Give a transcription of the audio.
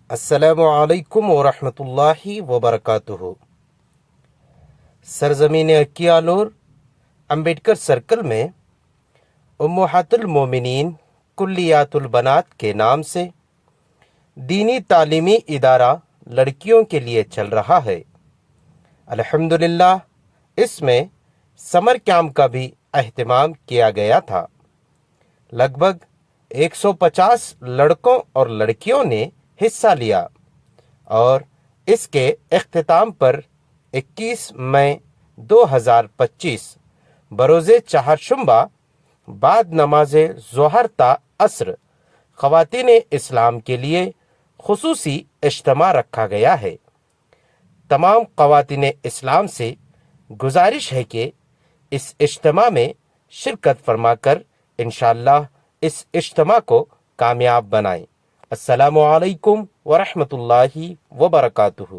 السلام علیکم ورحمۃ اللہ وبرکاتہ۔ سرزمین اکی آلور امبیڈکر سرکل میں امہات المومنین کلیات البنات کے نام سے دینی تعلیمی ادارہ لڑکیوں کے لیے چل رہا ہے۔ الحمدللہ اس میں سمر کیمپ کا بھی اہتمام کیا گیا تھا۔ لگ بھگ 150 لڑکوں اور لڑکیوں نے حصہ لیا اور اس کے اختتام پر 21 مئی 2025 بروز چہارشنبہ بعد نماز ظہر تا عصر خواتین اسلام کے لیے خصوصی اجتماع رکھا گیا ہے۔ تمام خواتین اسلام سے گزارش ہے کہ اس اجتماع میں شرکت فرما کر انشاءاللہ اس اجتماع کو کامیاب بنائیں۔ السلام علیکم ورحمۃ اللہ وبرکاتہ۔